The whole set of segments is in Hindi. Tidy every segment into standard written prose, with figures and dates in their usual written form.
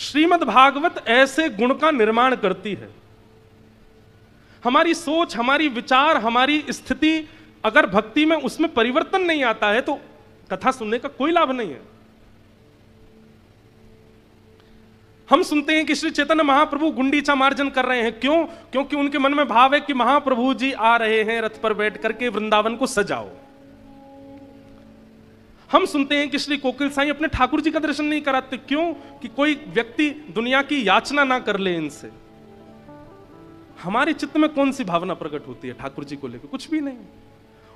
श्रीमद् भागवत ऐसे गुण का निर्माण करती है। हमारी सोच, हमारी विचार, हमारी स्थिति अगर भक्ति में उसमें परिवर्तन नहीं आता है तो कथा सुनने का कोई लाभ नहीं है। हम सुनते हैं कि श्री चैतन्य महाप्रभु गुंडीचा मार्जन कर रहे हैं, क्यों? क्योंकि उनके मन में भाव है कि महाप्रभु जी आ रहे हैं, रथ पर बैठ करके वृंदावन को सजाओ। हम सुनते हैं कि श्री कोकिल साईं अपने ठाकुर जी का दर्शन नहीं कराते, क्यों? कि कोई व्यक्ति दुनिया की याचना ना कर ले इनसे। हमारे चित्त में कौन सी भावना प्रकट होती है ठाकुर जी को लेकर? कुछ भी नहीं।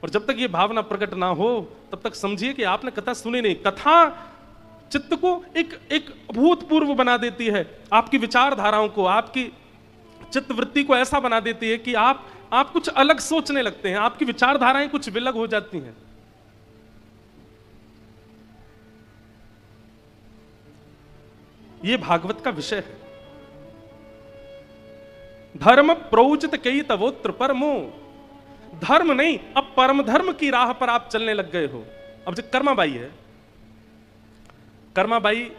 और जब तक ये भावना प्रकट ना हो तब तक समझिए कि आपने कथा सुनी नहीं। कथा चित्त को एक अभूतपूर्व बना देती है, आपकी विचारधाराओं को, आपकी चित्त वृत्ति को ऐसा बना देती है कि आप कुछ अलग सोचने लगते हैं, आपकी विचारधाराएं कुछ विलग हो जाती हैं। यह भागवत का विषय है। धर्म प्रोचित कई तवोत्र परमो, धर्म नहीं, अब परम धर्म की राह पर आप चलने लग गए हो। अब जो कर्माबाई है, कर्माबाई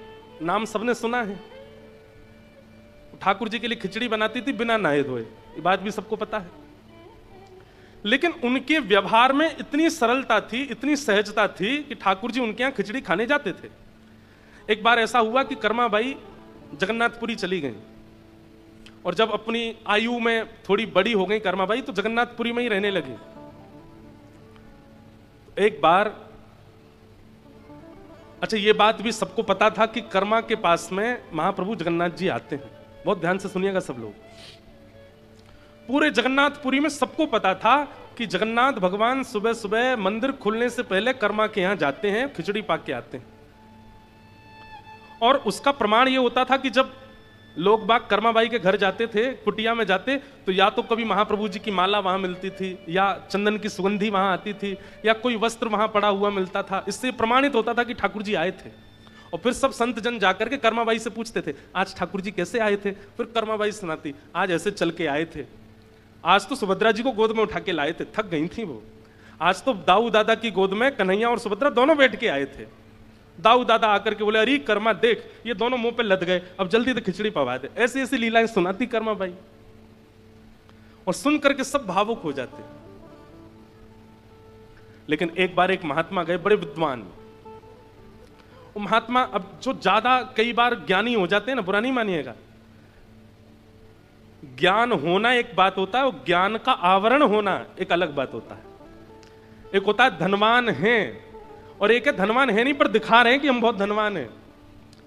नाम सबने सुना है। ठाकुर जी के लिए खिचड़ी बनाती थी बिना नहाए धोए, ये बात भी सबको पता है। लेकिन उनके व्यवहार में इतनी सरलता थी, इतनी सहजता थी कि ठाकुर जी उनके यहां खिचड़ी खाने जाते थे। एक बार ऐसा हुआ कि कर्माबाई जगन्नाथपुरी चली गई, और जब अपनी आयु में थोड़ी बड़ी हो गई कर्माबाई तो जगन्नाथपुरी में ही रहने लगी। एक बार, अच्छा ये बात भी सबको पता था कि कर्मा के पास में महाप्रभु जगन्नाथ जी आते हैं। बहुत ध्यान से सुनिएगा सब लोग। पूरे जगन्नाथपुरी में सबको पता था कि जगन्नाथ भगवान सुबह सुबह मंदिर खुलने से पहले कर्मा के यहां जाते हैं, खिचड़ी पाक के आते हैं। और उसका प्रमाण यह होता था कि जब लोग बाग कर्माबाई के घर जाते थे, कुटिया में जाते, तो या तो कभी महाप्रभु जी की माला वहां मिलती थी, या चंदन की सुगंधी वहां आती थी, या कोई वस्त्र वहां पड़ा हुआ मिलता था। इससे प्रमाणित होता था कि ठाकुर जी आए थे। और फिर सब संत जन जाकर के कर्माबाई से पूछते थे, आज ठाकुर जी कैसे आए थे? फिर कर्माबाई सुनाती, आज ऐसे चल के आए थे, आज तो सुभद्रा जी को गोद में उठा के लाए थे, थक गई थी वो। आज तो दाऊ दादा की गोद में कन्हैया और सुभद्रा दोनों बैठ के आए थे। दाऊ दादा आकर के बोले, अरे कर्मा देख, ये दोनों मुंह पे लद गए, अब जल्दी से खिचड़ी पवा दे। ऐसी ऐसी लीलाएं सुनाती कर्माबाई, और सुन करके सब भावुक हो जाते। लेकिन एक बार एक महात्मा गए, बड़े विद्वान। वो महात्मा, अब जो ज्यादा कई बार ज्ञानी हो जाते हैं ना, बुरा नहीं मानिएगा, ज्ञान होना एक बात होता है, और ज्ञान का आवरण होना एक अलग बात होता है। एक होता है धनवान है, और एक है धनवान है नहीं पर दिखा रहे हैं कि हम बहुत धनवान हैं।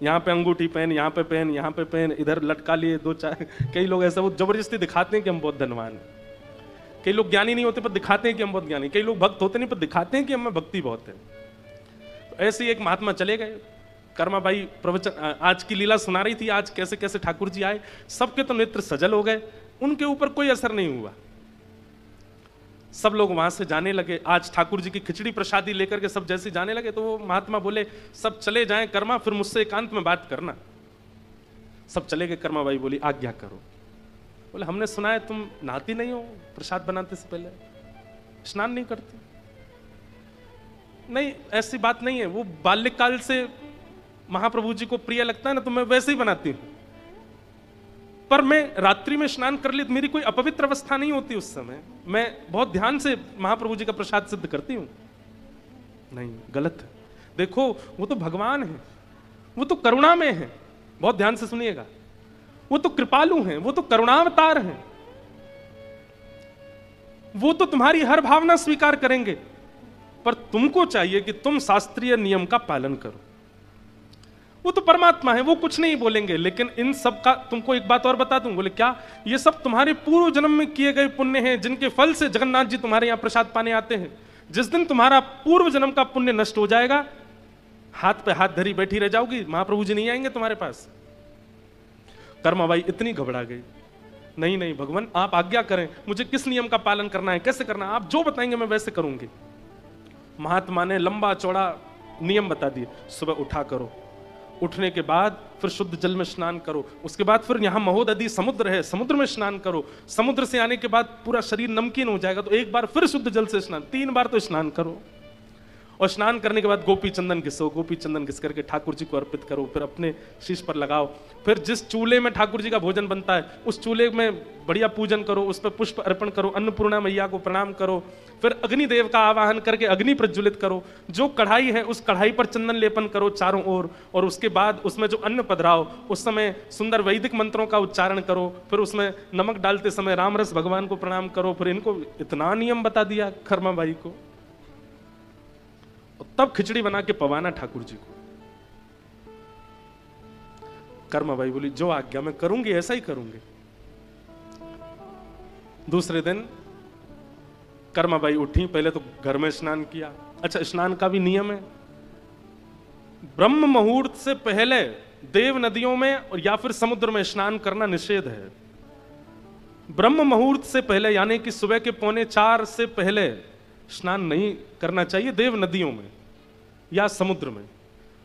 यहाँ पे अंगूठी पहन, यहाँ पे पहन, यहाँ पे पहन, इधर लटका लिए दो चार। कई लोग ऐसा वो जबरदस्ती दिखाते हैं कि हम बहुत धनवान हैं। कई लोग ज्ञानी नहीं होते पर दिखाते हैं कि हम बहुत ज्ञानी। कई लोग भक्त होते नहीं पर दिखाते हैं कि हमें भक्ति बहुत है। तो ऐसे ही एक महात्मा चले गए। कर्माबाई प्रवचन, आज की लीला सुना रही थी, आज कैसे कैसे ठाकुर जी आए। सबके तो नेत्र सजल हो गए, उनके ऊपर कोई असर नहीं हुआ। सब लोग वहां से जाने लगे। आज ठाकुर जी की खिचड़ी प्रसादी लेकर के सब जैसे जाने लगे, तो वो महात्मा बोले, सब चले जाएं कर्मा, फिर मुझसे एकांत में बात करना। सब चले गए। कर्माबाई बोली, आज्ञा करो। बोले, हमने सुना है तुम नहाती नहीं हो, प्रसाद बनाते से पहले स्नान नहीं करती। नहीं, ऐसी बात नहीं है, वो बाल्यकाल से महाप्रभु जी को प्रिय लगता है ना, तो मैं वैसे ही बनाती हूं। पर मैं रात्रि में स्नान कर ली तो मेरी कोई अपवित्र अवस्था नहीं होती उस समय। मैं बहुत ध्यान से महाप्रभु जी का प्रसाद सिद्ध करती हूं। नहीं, गलत है। देखो, वो तो भगवान है, वो तो करुणा में है। बहुत ध्यान से सुनिएगा, वो तो कृपालु हैं, वो तो करुणावतार हैं। वो तो तुम्हारी हर भावना स्वीकार करेंगे, पर तुमको चाहिए कि तुम शास्त्रीय नियम का पालन करो। वो तो परमात्मा है, वो कुछ नहीं बोलेंगे। लेकिन इन सब का तुमको एक बात और बता दूं। बोले, क्या? ये सब तुम्हारे पूर्व जन्म में किए गए पुण्य हैं, जिनके फल से जगन्नाथ जी तुम्हारे यहां प्रसाद पाने आते हैं। जिस दिन तुम्हारा पूर्व जन्म का पुण्य नष्ट हो जाएगा, हाथ पे हाथ धरी बैठी रह जाओगी, महाप्रभु जी नहीं आएंगे तुम्हारे पास। कर्माबाई इतनी घबरा गई, नहीं नहीं भगवान, आप आज्ञा करें, मुझे किस नियम का पालन करना है, कैसे करना है, आप जो बताएंगे मैं वैसे करूंगी। महात्मा ने लंबा चौड़ा नियम बता दिए। सुबह उठा करो, उठने के बाद फिर शुद्ध जल में स्नान करो, उसके बाद फिर यहाँ महोदधि समुद्र है, समुद्र में स्नान करो। समुद्र से आने के बाद पूरा शरीर नमकीन हो जाएगा, तो एक बार फिर शुद्ध जल से स्नान, 3 बार तो स्नान करो। और स्नान करने के बाद गोपी चंदन घिसो, गोपी चंदन घिस करके ठाकुर जी को अर्पित करो, फिर अपने शीश पर लगाओ। फिर जिस चूल्हे में ठाकुर जी का भोजन बनता है उस चूल्हे में बढ़िया पूजन करो, उस पर पुष्प अर्पण करो, अन्नपूर्णा मैया को प्रणाम करो। फिर अग्निदेव का आवाहन करके अग्नि प्रज्वलित करो, जो कढ़ाई है उस कढ़ाई पर चंदन लेपन करो चारों ओर, और उसके बाद उसमें जो अन्न पधराओ उस समय सुंदर वैदिक मंत्रों का उच्चारण करो। फिर उसमें नमक डालते समय रामरस भगवान को प्रणाम करो। फिर इनको इतना नियम बता दिया कर्मा बाई को, तब खिचड़ी बना के पवाना ठाकुर जी को। कर्मा बाई बोली जो आज्ञा मैं करूंगी ऐसा ही करूंगी। दूसरे दिन कर्मा बाई उठी, पहले तो घर में स्नान किया। अच्छा, स्नान का भी नियम है, ब्रह्म मुहूर्त से पहले देव नदियों में और या फिर समुद्र में स्नान करना निषेध है। ब्रह्म मुहूर्त से पहले यानी कि सुबह के 3:45 से पहले स्नान नहीं करना चाहिए देव नदियों में या समुद्र में।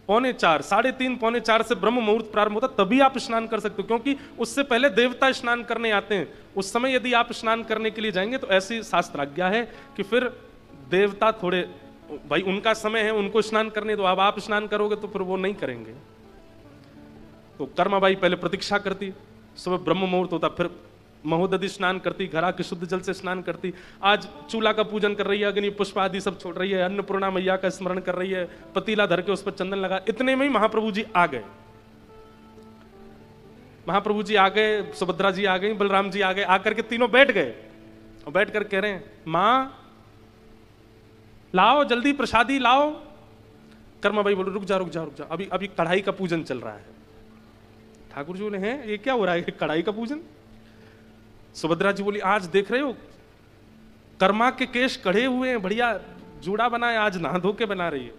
3:45, 3:30, 3:45 से ब्रह्म मुहूर्त प्रारंभ होता, तभी आप स्नान कर सकते हो, क्योंकि उससे पहले देवता स्नान करने आते हैं। उस समय यदि आप स्नान करने के लिए जाएंगे तो ऐसी शास्त्र आज्ञा है कि फिर देवता थोड़े, भाई उनका समय है, उनको स्नान करने दो, अब आप स्नान करोगे तो फिर वो नहीं करेंगे। तो कर्मा बाई पहले प्रतीक्षा करती, सुबह ब्रह्म मुहूर्त होता, फिर महोदधि स्नान करती, घरा के शुद्ध जल से स्नान करती। आज चूल्हा का पूजन कर रही है, अग्नि पुष्प आदि सब छोड़ रही है, अन्नपूर्णा मैया का स्मरण कर रही है, पतीला धर के उस पर चंदन लगा। इतने में ही महाप्रभु जी आ गए। महाप्रभु जी आ गए, सुभद्रा जी आ गई, बलराम जी आ गए, आकर के तीनों बैठ गए और बैठ कर कह रहे हैं मां लाओ जल्दी प्रसादी लाओ। कर्मा बाई बोले रुक जा रुक जा रुक जा, अभी अभी कढ़ाई का पूजन चल रहा है। ठाकुर जी बोले हैं ये क्या हो रहा है, कढ़ाई का पूजन? सुभद्रा जी बोली आज देख रहे हो कर्मा के केश कढ़े हुए हैं, बढ़िया जूड़ा बना है, आज नहा धो के बना रही है।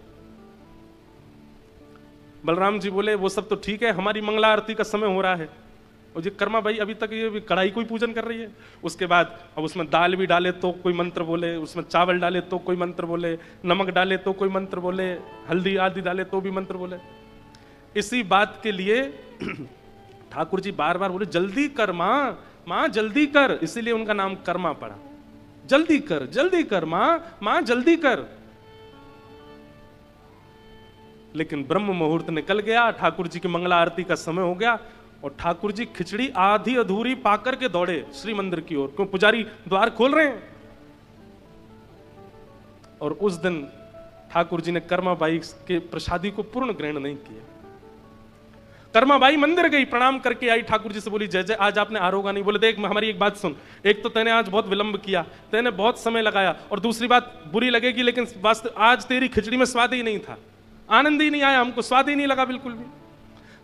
बलराम जी बोले वो सब तो ठीक है, हमारी मंगला आरती का समय हो रहा है। और जी कर्मा भाई अभी तक ये कढ़ाई को ही पूजन कर रही है। उसके बाद अब उसमें दाल भी डाले तो कोई मंत्र बोले, उसमें चावल डाले तो कोई मंत्र बोले, नमक डाले तो कोई मंत्र बोले, हल्दी आदि डाले तो भी मंत्र बोले। इसी बात के लिए ठाकुर जी बार बार बोले जल्दी कर मां, मां जल्दी कर, इसीलिए उनका नाम कर्मा पड़ा। जल्दी कर मां जल्दी कर। लेकिन ब्रह्म मुहूर्त निकल गया, ठाकुर जी की मंगला आरती का समय हो गया और ठाकुर जी खिचड़ी आधी अधूरी पाकर के दौड़े श्री मंदिर की ओर, क्यों पुजारी द्वार खोल रहे हैं। और उस दिन ठाकुर जी ने कर्मा बाई के प्रसादी को पूर्ण ग्रहण नहीं किया। कर्मा बाई मंदिर गई, प्रणाम करके आई, ठाकुर जी से बोली जय जय आज आपने आरोगा नहीं। बोले देख हमारी एक बात सुन, एक तो तैने आज बहुत विलंब किया, तैने बहुत समय लगाया, और दूसरी बात बुरी लगेगी लेकिन वास्तव आज तेरी खिचड़ी में स्वाद ही नहीं था, आनंद ही नहीं आया, हमको स्वाद ही नहीं लगा बिल्कुल भी।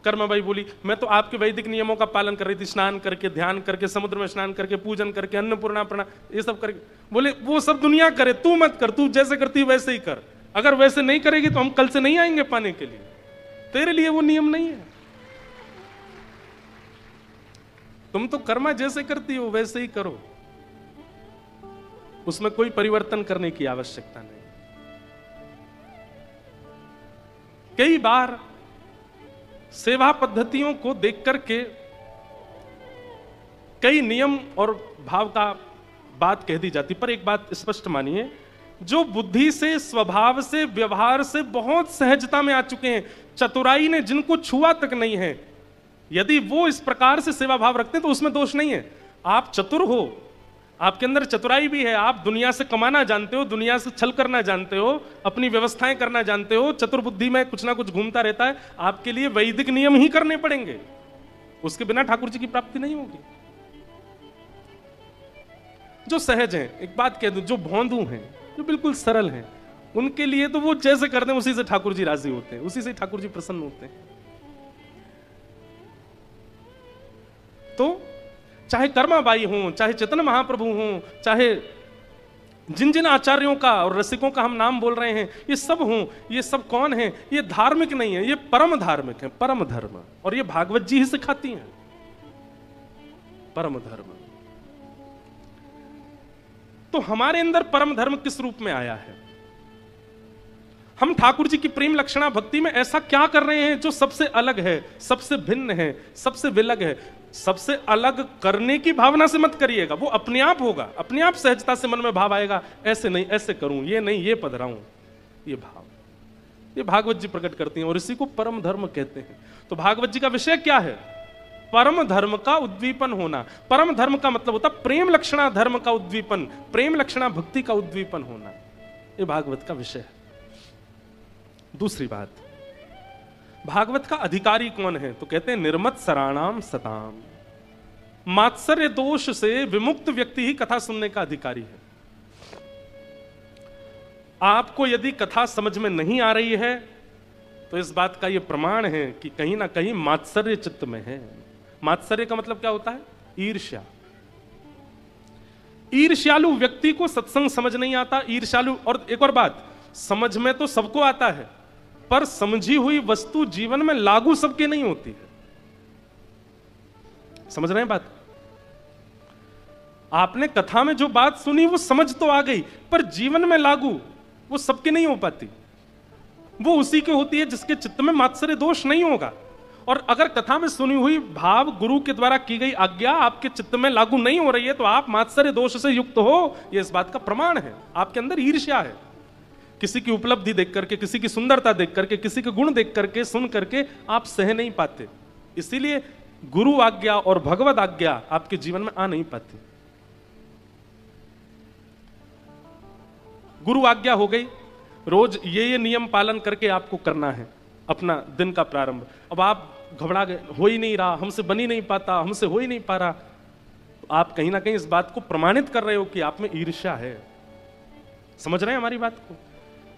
कर्मा बाई बोली मैं तो आपके वैदिक नियमों का पालन कर रही थी, स्नान करके, ध्यान करके, समुद्र में स्नान करके, पूजन करके, अन्नपूर्णा प्रणाम ये सब करके। बोले वो सब दुनिया करे, तू मत कर, तू जैसे करती वैसे ही कर। अगर वैसे नहीं करेगी तो हम कल से नहीं आएंगे पाने के लिए, तेरे लिए वो नियम नहीं है। तुम तो कर्मा जैसे करती हो वैसे ही करो, उसमें कोई परिवर्तन करने की आवश्यकता नहीं। कई बार सेवा पद्धतियों को देख करके कई नियम और भाव का बात कह दी जाती, पर एक बात स्पष्ट मानिए, जो बुद्धि से, स्वभाव से, व्यवहार से बहुत सहजता में आ चुके हैं, चतुराई ने जिनको छुआ तक नहीं है, यदि वो इस प्रकार से सेवा भाव रखते हैं तो उसमें दोष नहीं है। आप चतुर हो, आपके अंदर चतुराई भी है, आप दुनिया से कमाना जानते हो, दुनिया से छल करना जानते हो, अपनी व्यवस्थाएं करना जानते हो, चतुर बुद्धि में कुछ ना कुछ घूमता रहता है, आपके लिए वैदिक नियम ही करने पड़ेंगे, उसके बिना ठाकुर जी की प्राप्ति नहीं होगी। जो सहज हैं, एक बात कह दूं, जो भोंदू हैं, जो बिल्कुल सरल हैं, उनके लिए तो वो जैसे करते हैं उसी से ठाकुर जी राजी होते हैं, उसी से ठाकुर जी प्रसन्न होते हैं। तो चाहे कर्मा बाई हो, चाहे चैतन्य महाप्रभु हो, चाहे जिन जिन आचार्यों का और रसिकों का हम नाम बोल रहे हैं, ये सब हों, ये सब कौन है? ये धार्मिक नहीं है, ये परम धार्मिक है, परम धर्म। और ये भागवत जी ही सिखाती हैं परम धर्म। तो हमारे अंदर परम धर्म किस रूप में आया है? हम ठाकुर जी की प्रेम लक्षणा भक्ति में ऐसा क्या कर रहे हैं जो सबसे अलग है, सबसे भिन्न है, सबसे विलग है? सबसे अलग करने की भावना से मत करिएगा, वो अपने आप होगा, अपने आप सहजता से मन में भाव आएगा, ऐसे नहीं ऐसे करूं, ये नहीं ये पधराऊं, ये भाव। ये भागवत जी प्रकट करती हैं और इसी को परम धर्म कहते हैं। तो भागवत जी का विषय क्या है? परम धर्म का उद्दीपन होना। परम धर्म का मतलब होता प्रेम लक्षणा धर्म का उद्दीपन, प्रेम लक्षणा भक्ति का उद्दीपन होना। ये भागवत का विषय है। दूसरी बात, भागवत का अधिकारी कौन है? तो कहते हैं निर्मत सराणाम सताम। मात्सर्य दोष से विमुक्त व्यक्ति ही कथा सुनने का अधिकारी है। आपको यदि कथा समझ में नहीं आ रही है तो इस बात का यह प्रमाण है कि कहीं ना कहीं मात्सर्य चित्त में है। मात्सर्य का मतलब क्या होता है? ईर्ष्या। ईर्ष्यालु व्यक्ति को सत्संग समझ नहीं आता। ईर्ष्यालु, और एक और बात, समझ में तो सबको आता है पर समझी हुई वस्तु जीवन में लागू सबके नहीं होती है। समझ रहे हैं बात? आपने कथा में जो बात सुनी वो समझ तो आ गई पर जीवन में लागू वो सबके नहीं हो पाती। वो उसी की होती है जिसके चित्त में मात्सर्य दोष नहीं होगा। और अगर कथा में सुनी हुई भाव गुरु के द्वारा की गई आज्ञा आपके चित्त में लागू नहीं हो रही है तो आप मात्सर्य दोष से युक्त हो, यह इस बात का प्रमाण है। आपके अंदर ईर्ष्या है। किसी की उपलब्धि देख करके, किसी की सुंदरता देख करके, किसी के गुण देख करके, सुन करके आप सह नहीं पाते। इसीलिए गुरु आज्ञा और भगवत आज्ञा आपके जीवन में आ नहीं पाती। गुरु आज्ञा हो गई, रोज ये नियम पालन करके आपको करना है अपना दिन का प्रारंभ। अब आप घबरा गए, हो ही नहीं रहा, हमसे बन ही नहीं पाता, हमसे हो ही नहीं पा रहा, तो आप कहीं ना कहीं इस बात को प्रमाणित कर रहे हो कि आप में ईर्ष्या है। समझ रहे हैं हमारी बात को?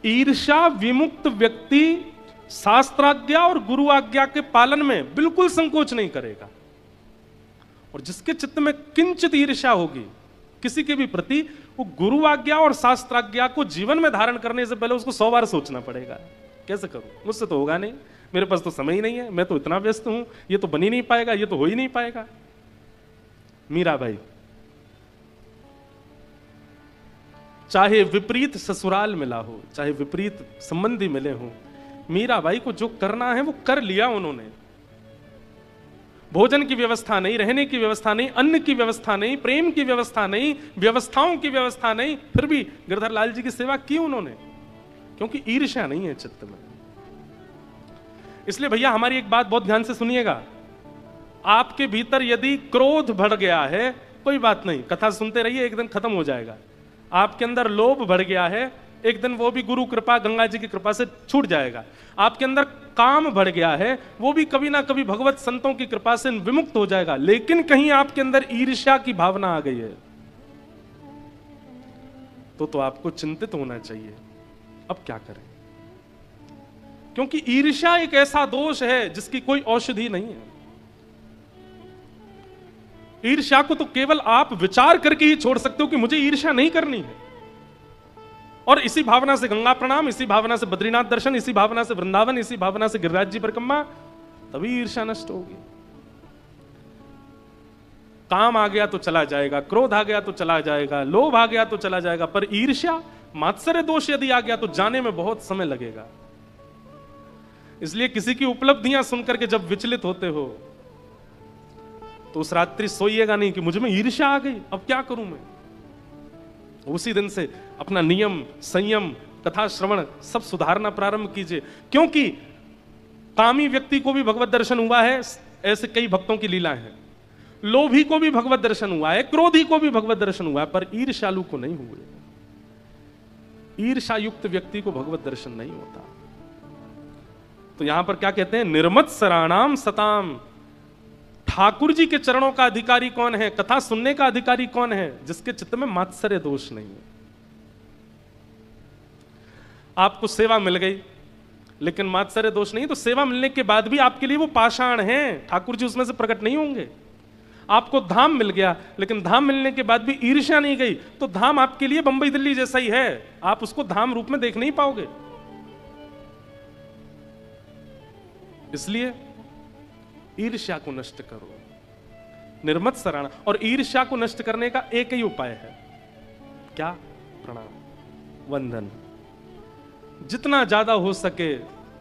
ईर्ष्या विमुक्त व्यक्ति शास्त्राज्ञा और गुरु आज्ञा के पालन में बिल्कुल संकोच नहीं करेगा। और जिसके चित्त में किंचित ईर्ष्या होगी किसी के भी प्रति, वो गुरु आज्ञा और शास्त्राज्ञा को जीवन में धारण करने से पहले उसको 100 बार सोचना पड़ेगा। कैसे करूं? मुझसे तो होगा नहीं, मेरे पास तो समय ही नहीं है, मैं तो इतना व्यस्त हूं, ये तो बन ही नहीं पाएगा, ये तो हो ही नहीं पाएगा। मीराबाई, चाहे विपरीत ससुराल मिला हो, चाहे विपरीत संबंधी मिले हो, मीराबाई को जो करना है वो कर लिया उन्होंने। भोजन की व्यवस्था नहीं, रहने की व्यवस्था नहीं, अन्न की व्यवस्था नहीं, प्रेम की व्यवस्था नहीं, व्यवस्थाओं की व्यवस्था नहीं, फिर भी गिरधर लाल जी की सेवा की उन्होंने, क्योंकि ईर्ष्या नहीं है चित्त में। इसलिए भैया हमारी एक बात बहुत ध्यान से सुनिएगा, आपके भीतर यदि क्रोध बढ़ गया है कोई बात नहीं, कथा सुनते रहिए, एक दिन खत्म हो जाएगा। आपके अंदर लोभ बढ़ गया है, एक दिन वो भी गुरु कृपा, गंगा जी की कृपा से छूट जाएगा। आपके अंदर काम बढ़ गया है, वो भी कभी ना कभी भगवत संतों की कृपा से विमुक्त हो जाएगा। लेकिन कहीं आपके अंदर ईर्ष्या की भावना आ गई है तो आपको चिंतित होना चाहिए, अब क्या करें? क्योंकि ईर्ष्या एक ऐसा दोष है जिसकी कोई औषधि नहीं है। ईर्ष्या को तो केवल आप विचार करके ही छोड़ सकते हो कि मुझे ईर्ष्या नहीं करनी है, और इसी भावना से गंगा प्रणाम, इसी भावना से बद्रीनाथ दर्शन, इसी भावना से वृंदावन, इसी भावना से गिरिराज जी परिक्रमा, तभी ईर्ष्या नष्ट होगी। काम आ गया तो चला जाएगा, क्रोध आ गया तो चला जाएगा, लोभ आ गया तो चला जाएगा, पर ईर्ष्या, मात्सर्य दोष यदि आ गया तो जाने में बहुत समय लगेगा। इसलिए किसी की उपलब्धियां सुनकर के जब विचलित होते हो तो उस रात्रि सोइएगा नहीं कि मुझे में ईर्ष्या आ गई, अब क्या करूं मैं। उसी दिन से अपना नियम, संयम, कथा श्रवण सब सुधारना प्रारंभ कीजिए, क्योंकि कामी व्यक्ति को भी भगवत दर्शन हुआ है, ऐसे कई भक्तों की लीला है। लोभी को भी भगवत दर्शन हुआ है, क्रोधी को भी भगवत दर्शन हुआ है, पर ईर्ष्यालु को नहीं हुए। ईर्ष्या युक्त व्यक्ति को भगवत दर्शन नहीं होता। तो यहां पर क्या कहते हैं? निर्मत सराणाम सताम। ठाकुर जी के चरणों का अधिकारी कौन है? कथा सुनने का अधिकारी कौन है? जिसके चित्त में मात्सर्य दोष नहीं है। आपको सेवा मिल गई लेकिन मात्सर्य दोष नहीं, तो सेवा मिलने के बाद भी आपके लिए वो पाषाण हैं, ठाकुर जी उसमें से प्रकट नहीं होंगे। आपको धाम मिल गया लेकिन धाम मिलने के बाद भी ईर्ष्या नहीं गई, तो धाम आपके लिए बंबई दिल्ली जैसा ही है, आप उसको धाम रूप में देख नहीं पाओगे। इसलिए ईर्ष्या को नष्ट करो, निर्मत सराहना। और ईर्ष्या को नष्ट करने का एक ही उपाय है, क्या? प्रणाम, वंदन। जितना ज्यादा हो सके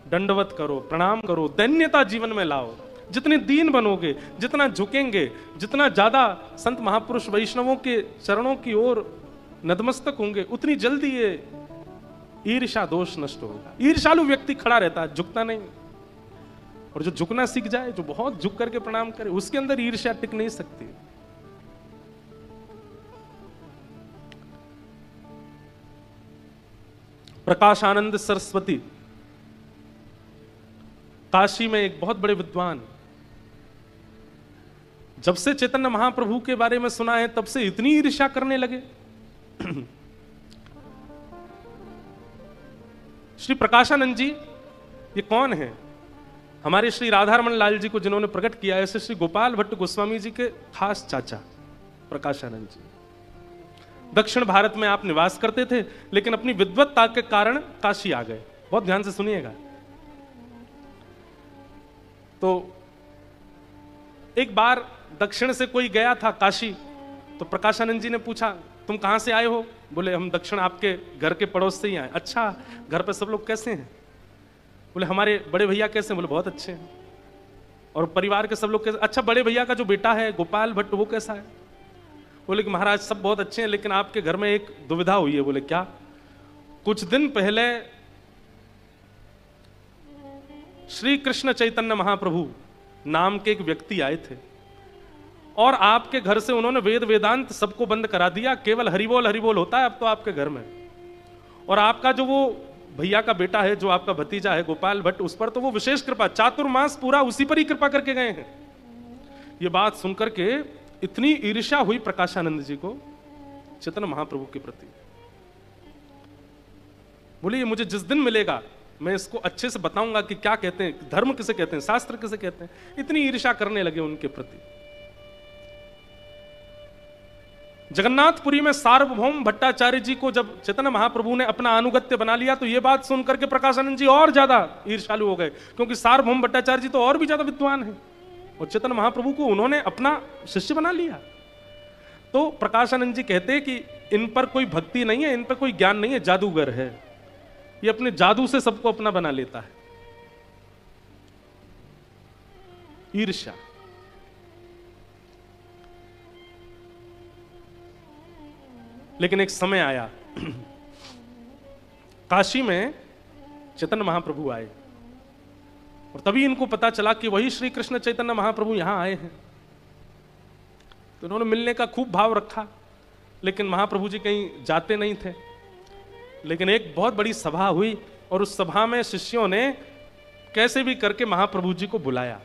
दंडवत करो, प्रणाम करो, दैन्यता जीवन में लाओ। जितने दीन बनोगे, जितना झुकेंगे, जितना ज्यादा संत महापुरुष वैष्णवों के चरणों की ओर नतमस्तक होंगे, उतनी जल्दी ये ईर्ष्या दोष नष्ट होगा। ईर्ष्यालु व्यक्ति खड़ा रहता है, झुकता नहीं। और जो झुकना सीख जाए, जो बहुत झुक करके प्रणाम करे, उसके अंदर ईर्ष्या टिक नहीं सकती। प्रकाशानंद सरस्वती काशी में एक बहुत बड़े विद्वान, जब से चैतन्य महाप्रभु के बारे में सुना है तब से इतनी ईर्ष्या करने लगे। श्री प्रकाशानंद जी ये कौन है? हमारे श्री राधारमण लाल जी को जिन्होंने प्रकट किया, ऐसे श्री गोपाल भट्ट गोस्वामी जी के खास चाचा प्रकाशानंद जी। दक्षिण भारत में आप निवास करते थे, लेकिन अपनी विद्वत्ता के कारण काशी आ गए। बहुत ध्यान से सुनिएगा। तो एक बार दक्षिण से कोई गया था काशी, तो प्रकाशानंद जी ने पूछा, तुम कहां से आए हो? बोले, हम दक्षिण आपके घर के पड़ोस से ही आए। अच्छा, घर पे सब लोग कैसे हैं? बोले, हमारे बड़े भैया कैसे हैं? बोले, बहुत अच्छे हैं। और परिवार के सब लोग कैसे? अच्छा, बड़े भैया का जो बेटा है गोपाल भट्ट, वो कैसा है? बोले कि महाराज सब बहुत अच्छे हैं, लेकिन आपके घर में एक दुविधा हुई है। बोले, क्या? कुछ दिन पहले श्री कृष्ण चैतन्य महाप्रभु नाम के एक व्यक्ति आए थे, और आपके घर से उन्होंने वेद वेदांत सबको बंद करा दिया, केवल हरिबोल हरिबोल होता है अब तो आपके घर में। और आपका जो वो भैया का बेटा है, जो आपका भतीजा है गोपाल भट्ट, उस पर तो वो विशेष कृपा, चातुर्मास पूरा उसी पर ही कृपा करके गए हैं। ये बात सुनकर के इतनी ईर्ष्या हुई प्रकाशानंद जी को चैतन्य महाप्रभु के प्रति। बोले, ये मुझे जिस दिन मिलेगा मैं इसको अच्छे से बताऊंगा कि क्या कहते हैं, धर्म किसे कहते हैं, शास्त्र किसे कहते हैं। इतनी ईर्ष्या करने लगे उनके प्रति। जगन्नाथपुरी में सार्वभौम भट्टाचार्य जी को जब चैतन्य महाप्रभु ने अपना अनुगत्य बना लिया, तो यह बात सुनकर के प्रकाशानंद जी और ज्यादा ईर्ष्यालु हो गए, क्योंकि सार्वभौम भट्टाचार्य जी तो और भी ज्यादा विद्वान हैं, और चैतन्य महाप्रभु को उन्होंने अपना शिष्य बना लिया। तो प्रकाशानंद जी कहते कि इन पर कोई भक्ति नहीं है, इन पर कोई ज्ञान नहीं है, जादूगर है। ये अपने जादू से सबको अपना बना लेता है। ईर्ष्या। लेकिन एक समय आया, काशी में चैतन्य महाप्रभु आए, और तभी इनको पता चला कि वही श्री कृष्ण चैतन्य महाप्रभु यहां आए हैं। तो उन्होंने मिलने का खूब भाव रखा, लेकिन महाप्रभु जी कहीं जाते नहीं थे। लेकिन एक बहुत बड़ी सभा हुई, और उस सभा में शिष्यों ने कैसे भी करके महाप्रभु जी को बुलाया।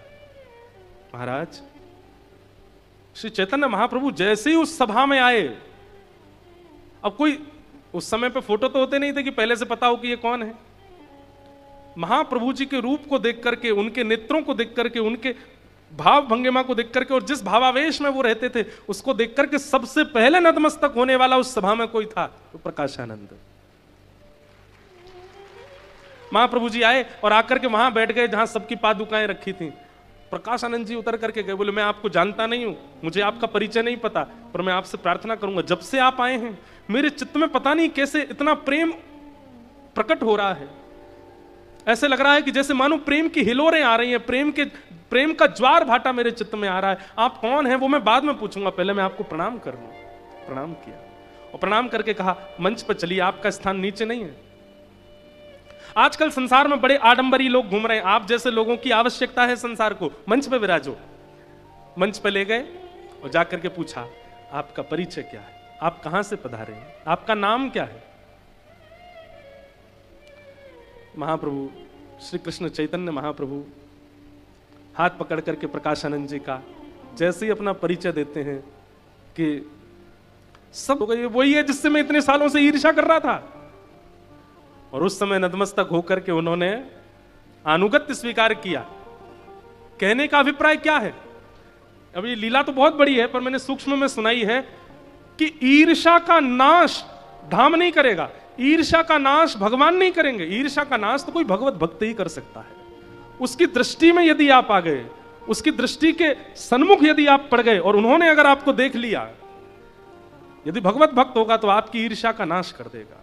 महाराज, श्री चैतन्य महाप्रभु जैसे ही उस सभा में आए, अब कोई उस समय पे फोटो तो होते नहीं थे कि पहले से पता हो कि ये कौन है। महाप्रभु जी के रूप को देख करके, उनके नेत्रों को देख करके, उनके भाव भंगिमा को देख करके, और जिस भावावेश में वो रहते थे उसको देख करके सबसे पहले नतमस्तक होने वाला उस सभा में कोई था, तो प्रकाशानंद। महाप्रभु जी आए और आकर के वहां बैठ गए जहां सबकी पादुकाएं रखी थी। प्रकाशानंद जी उतर करके गए, बोले, मैं आपको जानता नहीं हूं, मुझे आपका परिचय नहीं पता, पर मैं आपसे प्रार्थना करूंगा, जब से आप आए हैं मेरे चित्त में पता नहीं कैसे इतना प्रेम प्रकट हो रहा है। ऐसे लग रहा है कि जैसे मानो प्रेम की हिलोरें आ रही हैं, प्रेम का ज्वार भाटा मेरे चित्त में आ रहा है। आप कौन हैं वो मैं बाद में पूछूंगा, पहले मैं आपको प्रणाम कर लूं। प्रणाम किया, और प्रणाम करके कहा, मंच पर चलिए, आपका स्थान नीचे नहीं है। आजकल संसार में बड़े आडंबरी लोग घूम रहे हैं, आप जैसे लोगों की आवश्यकता है संसार को, मंच पे विराजो। मंच पे ले गए और जाकर के पूछा, आपका परिचय क्या है, आप कहां से पधारे हैं, आपका नाम क्या है? महाप्रभु श्री कृष्ण चैतन्य महाप्रभु हाथ पकड़ करके प्रकाशानंद जी का जैसे ही अपना परिचय देते हैं कि सब वही है जिससे मैं इतने सालों से ईर्ष्या कर रहा था। और उस समय नतमस्तक होकर के उन्होंने अनुगत्य स्वीकार किया। कहने का अभिप्राय क्या है? अब ये लीला तो बहुत बड़ी है, पर मैंने सूक्ष्म में सुनाई है कि ईर्ष्या का नाश धाम नहीं करेगा, ईर्ष्या का नाश भगवान नहीं करेंगे। ईर्ष्या का नाश तो कोई भगवत भक्त ही कर सकता है। उसकी दृष्टि में यदि आप आ गए, उसकी दृष्टि के सन्मुख यदि आप पड़ गए, और उन्होंने अगर आपको देख लिया, यदि भगवत भक्त होगा तो आपकी ईर्ष्या का नाश कर देगा।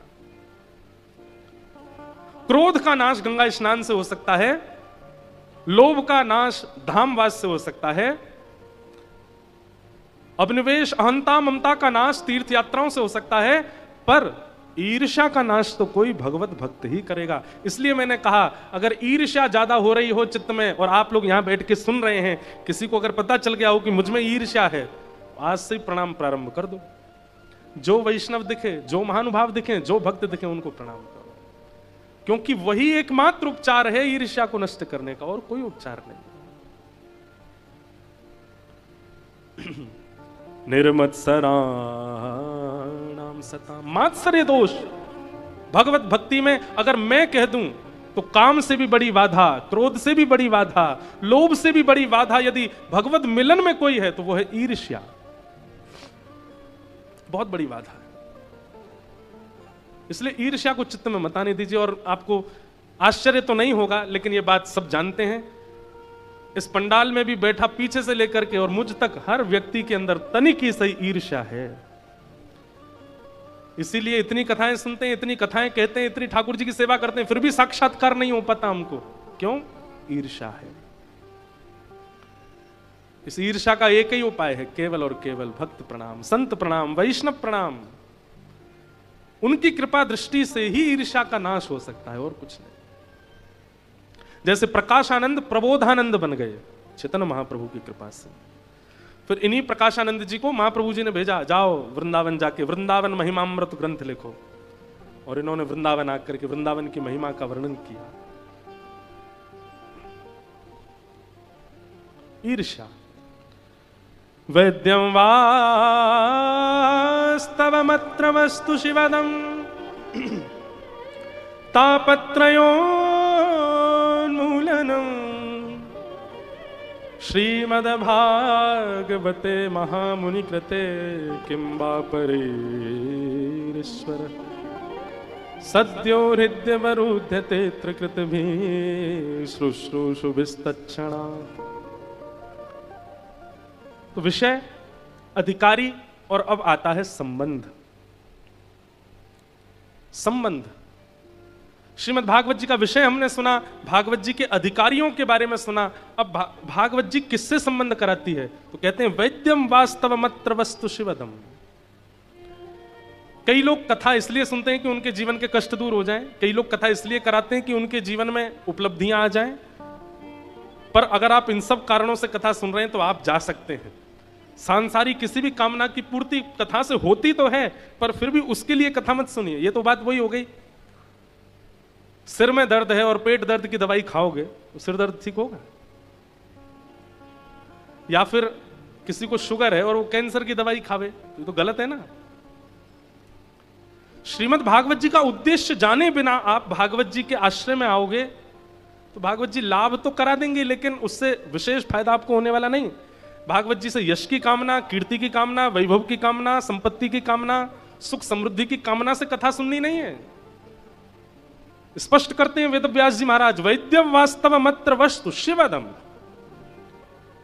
क्रोध का नाश गंगा स्नान से हो सकता है, लोभ का नाश धामवास से हो सकता है, अभिनिवेश अहंता ममता का नाश तीर्थ यात्राओं से हो सकता है, पर ईर्ष्या का नाश तो कोई भगवत भक्त ही करेगा। इसलिए मैंने कहा, अगर ईर्ष्या ज्यादा हो रही हो चित्त में, और आप लोग यहां बैठ के सुन रहे हैं, किसी को अगर पता चल गया हो कि मुझ में ईर्ष्या है, आज से ही प्रणाम प्रारंभ कर दो। जो वैष्णव दिखे, जो महानुभाव दिखे, जो भक्त दिखे, उनको प्रणाम करो, क्योंकि वही एकमात्र उपचार है ईर्ष्या को नष्ट करने का, और कोई उपचार नहीं। निर्मत्सराणाम सताम, मात्सर्य दोष भगवत भक्ति में अगर मैं कह दूं तो काम से भी बड़ी बाधा, क्रोध से भी बड़ी बाधा, लोभ से भी बड़ी बाधा यदि भगवत मिलन में कोई है तो वो है ईर्ष्या। बहुत बड़ी बाधा है। इसलिए ईर्ष्या को चित्त में मत आने दीजिए। और आपको आश्चर्य तो नहीं होगा, लेकिन ये बात सब जानते हैं, इस पंडाल में भी बैठा पीछे से लेकर के और मुझ तक हर व्यक्ति के अंदर तनिक ही सही ईर्ष्या है। इसीलिए इतनी कथाएं सुनते हैं, इतनी कथाएं कहते हैं, इतनी ठाकुर जी की सेवा करते हैं, फिर भी साक्षात्कार नहीं हो पाता हमको। क्यों? ईर्ष्या है। इस ईर्ष्या का एक ही उपाय है, केवल और केवल भक्त प्रणाम, संत प्रणाम, वैष्णव प्रणाम। उनकी कृपा दृष्टि से ही ईर्ष्या का नाश हो सकता है, और कुछ नहीं। जैसे प्रकाशानंद प्रबोधानंद बन गए चैतन्य महाप्रभु की कृपा से। फिर इन्हीं प्रकाशानंद जी को महाप्रभु जी ने भेजा, जाओ वृंदावन जाके वृंदावन महिमामृत ग्रंथ लिखो। और इन्होंने वृंदावन आकर के वृंदावन की महिमा का वर्णन किया। ईर्ष्या। वैद्यं वास्तवमत्र वस्तु शिवदं तापत्रयोन्मूलनम् श्रीमद्भागवते महामुनि कृते किं वा परेश्वर सद्यो हृद्यवरुध्यते त्रिकृतभिः शुश्रूषुभिस्तत्क्षणात्। तो विषय, अधिकारी, और अब आता है संबंध। संबंध। श्रीमद् भागवत जी का विषय हमने सुना, भागवत जी के अधिकारियों के बारे में सुना। अब भागवत जी किससे संबंध कराती है? तो कहते हैं वैद्यम वास्तवमत्र वस्तु शिवदम। कई लोग कथा इसलिए सुनते हैं कि उनके जीवन के कष्ट दूर हो जाएं, कई लोग कथा इसलिए कराते हैं कि उनके जीवन में उपलब्धियां आ जाएं। पर अगर आप इन सब कारणों से कथा सुन रहे हैं तो आप जा सकते हैं। सांसारिक किसी भी कामना की पूर्ति कथा से होती तो है, पर फिर भी उसके लिए कथा मत सुनिए। ये तो बात वही हो गई, सिर में दर्द है और पेट दर्द की दवाई खाओगे तो सिर दर्द ठीक होगा? या फिर किसी को शुगर है और वो कैंसर की दवाई खावे, तो गलत है ना। श्रीमद् भागवत जी का उद्देश्य जाने बिना आप भागवत जी के आश्रय में आओगे तो भागवत जी लाभ तो करा देंगे, लेकिन उससे विशेष फायदा आपको होने वाला नहीं। भागवत जी से यश की कामना, कीर्ति की कामना, वैभव की कामना, संपत्ति की कामना, सुख समृद्धि की कामना से कथा सुननी नहीं है। स्पष्ट करते हैं वेद व्यास जी महाराज, वैद्यम वास्तवमत्र वस्तु शिवदम।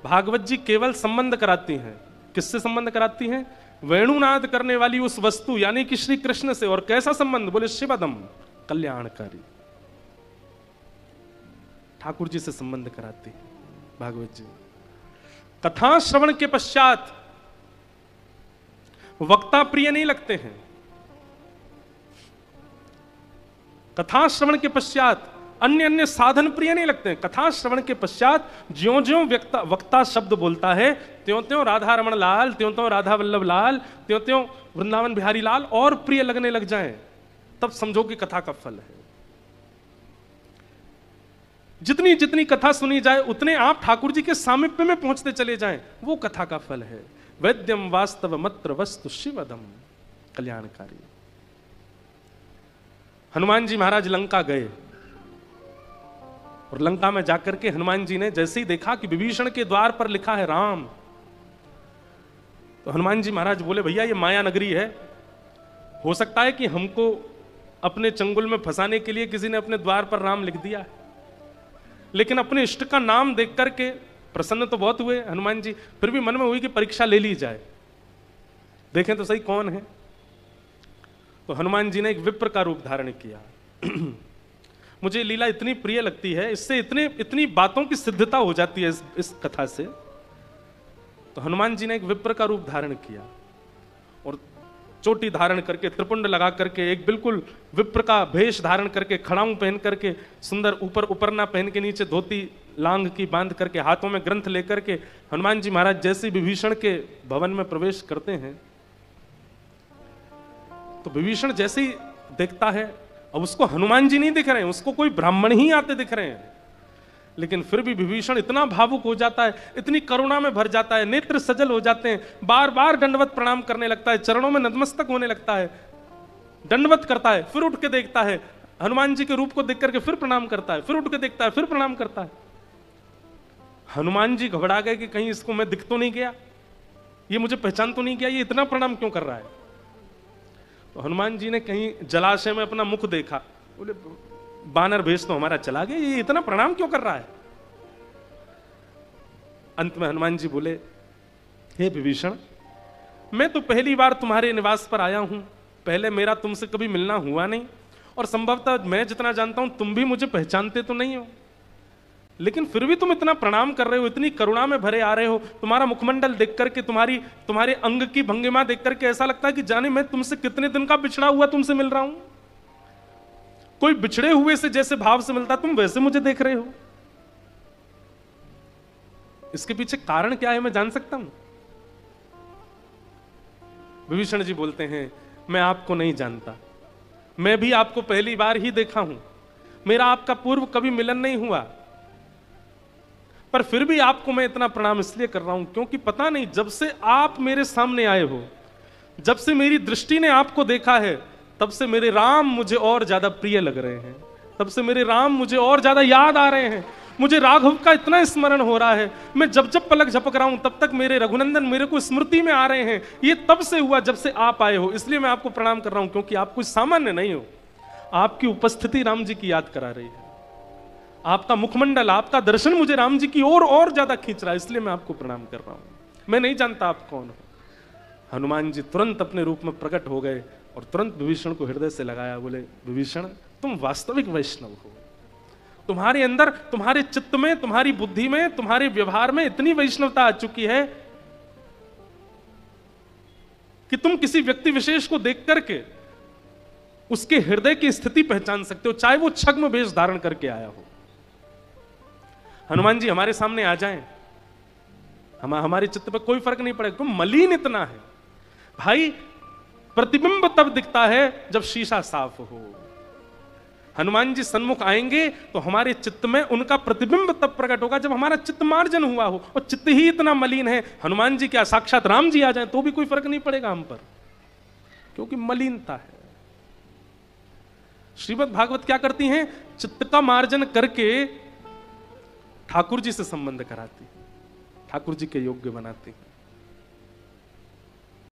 भागवत जी केवल संबंध कराती हैं। किससे संबंध कराती हैं? वेणुनाद करने वाली उस वस्तु यानी कि श्री कृष्ण से। और कैसा संबंध? बोले शिवदम, कल्याणकारी। ठाकुर जी से संबंध कराती है भागवत जी। कथा श्रवण के पश्चात वक्ता प्रिय नहीं लगते हैं। कथा श्रवण के पश्चात अन्य अन्य साधन प्रिय नहीं लगते हैं। कथा श्रवण के पश्चात ज्यों ज्यों वक्ता शब्द बोलता है, त्यों त्यों राधा रमण लाल, त्यों त्यों राधा वल्लभ लाल, त्यों त्यों वृंदावन बिहारी लाल और प्रिय लगने लग जाएं, तब समझो कि कथा का फल है। जितनी जितनी कथा सुनी जाए उतने आप ठाकुर जी के सामीप्य में पहुंचते चले जाएं, वो कथा का फल है। वैद्यम वास्तवमत्र वस्तु शिवदम, कल्याणकारी। हनुमान जी महाराज लंका गए और लंका में जाकर के हनुमान जी ने जैसे ही देखा कि विभीषण के द्वार पर लिखा है राम, तो हनुमान जी महाराज बोले, भैया ये माया नगरी है, हो सकता है कि हमको अपने चंगुल में फंसाने के लिए किसी ने अपने द्वार पर राम लिख दिया है। लेकिन अपने इष्ट का नाम देख करके प्रसन्न तो बहुत हुए हनुमान जी, फिर भी मन में हुई कि परीक्षा ले ली जाए, देखें तो सही कौन है। तो हनुमान जी ने एक विप्र का रूप धारण किया। मुझे लीला इतनी प्रिय लगती है, इससे इतनी बातों की सिद्धता हो जाती है इस कथा से। तो हनुमान जी ने एक विप्र का रूप धारण किया और चोटी धारण करके, त्रिपुंड लगा करके, एक बिल्कुल विप्र का भेष धारण करके, खड़ाऊं पहन करके, सुंदर ऊपर उपरना पहन के, नीचे धोती लांग की बांध करके, हाथों में ग्रंथ लेकर के हनुमान जी महाराज जैसे विभीषण के भवन में प्रवेश करते हैं, तो विभीषण जैसे ही देखता है, अब उसको हनुमान जी नहीं दिख रहे हैं, उसको कोई ब्राह्मण ही आते दिख रहे हैं, लेकिन फिर भी विभीषण इतना भावुक हो जाता है, इतनी करुणा में भर जाता है, नेत्र सजल हो जाते हैं, बार बार दंडवत प्रणाम करने लगता है, चरणों में नतमस्तक होने लगता है, दंडवत करता है, फिर उठ के देखता है हनुमान जी के रूप को देख करके, फिर प्रणाम करता है, फिर उठ के देखता है, फिर प्रणाम करता है। हनुमान जी घबरा गए कि कहीं इसको मैं दिख तो नहीं गया, ये मुझे पहचान तो नहीं गया, ये इतना प्रणाम क्यों कर रहा है। तो हनुमान जी ने कहीं जलाशय में अपना मुख देखा, बोले बानर भेष तो हमारा चला गया, ये इतना प्रणाम क्यों कर रहा है। अंत में हनुमान जी बोले, हे विभीषण, मैं तो पहली बार तुम्हारे निवास पर आया हूं, पहले मेरा तुमसे कभी मिलना हुआ नहीं, और संभवतः मैं जितना जानता हूं तुम भी मुझे पहचानते तो नहीं हो, लेकिन फिर भी तुम इतना प्रणाम कर रहे हो, इतनी करुणा में भरे आ रहे हो। तुम्हारा मुखमंडल देख करके, तुम्हारे अंग की भंगिमा देख करके ऐसा लगता है कि जाने मैं तुमसे कितने दिन का बिछड़ा हुआ तुमसे मिल रहा हूं। कोई बिछड़े हुए से जैसे भाव से मिलता, तुम वैसे मुझे देख रहे हो। इसके पीछे कारण क्या है, मैं जान सकता हूं। विभीषण जी बोलते हैं, मैं आपको नहीं जानता, मैं भी आपको पहली बार ही देखा हूं, मेरा आपका पूर्व कभी मिलन नहीं हुआ, पर फिर भी आपको मैं इतना प्रणाम इसलिए कर रहा हूं क्योंकि पता नहीं, जब से आप मेरे सामने आए हो, जब से मेरी दृष्टि ने आपको देखा है, तब से मेरे राम मुझे और ज्यादा प्रिय लग रहे हैं, तब से मेरे राम मुझे और ज्यादा याद आ रहे हैं, मुझे राघव का इतना स्मरण हो रहा है, मैं जब जब पलक झपक रहा हूं तब तक मेरे रघुनंदन मेरे को स्मृति में आ रहे हैं। ये तब से हुआ जब से आप आए हो, इसलिए मैं आपको प्रणाम कर रहा हूं, क्योंकि आप कुछ सामान्य नहीं हो, आपकी उपस्थिति राम जी की याद करा रही है, आपका मुखमंडल, आपका दर्शन मुझे राम जी की ओर और ज्यादा खींच रहा है, इसलिए मैं आपको प्रणाम कर रहा हूं, मैं नहीं जानता आप कौन हो। हनुमान जी तुरंत अपने रूप में प्रकट हो गए और तुरंत विभीषण को हृदय से लगाया, बोले, विभीषण, तुम वास्तविक वैष्णव हो, तुम्हारे अंदर, तुम्हारे चित्त में, तुम्हारी बुद्धि में, तुम्हारे व्यवहार में इतनी वैष्णवता आ चुकी है कि तुम किसी व्यक्ति विशेष को देख करके उसके हृदय की स्थिति पहचान सकते हो, चाहे वो छद्म वेश धारण करके आया हो। हनुमान जी हमारे सामने आ जाएं, हमारे चित्त पर कोई फर्क नहीं पड़ेगा, तुम मलिन इतना है भाई, प्रतिबिंब तब दिखता है जब शीशा साफ हो। हनुमान जी सन्मुख आएंगे तो हमारे चित्त में उनका प्रतिबिंब तब प्रकट होगा जब हमारा चित्त मार्जन हुआ हो, और चित्त ही इतना मलिन है, हनुमान जी क्या साक्षात राम जी आ जाएं तो भी कोई फर्क नहीं पड़ेगा हम पर, क्योंकि मलिनता है। श्रीमद् भागवत क्या करती हैं, चित्त का मार्जन करके ठाकुर जी से संबंध कराती, ठाकुर जी के योग्य बनाती।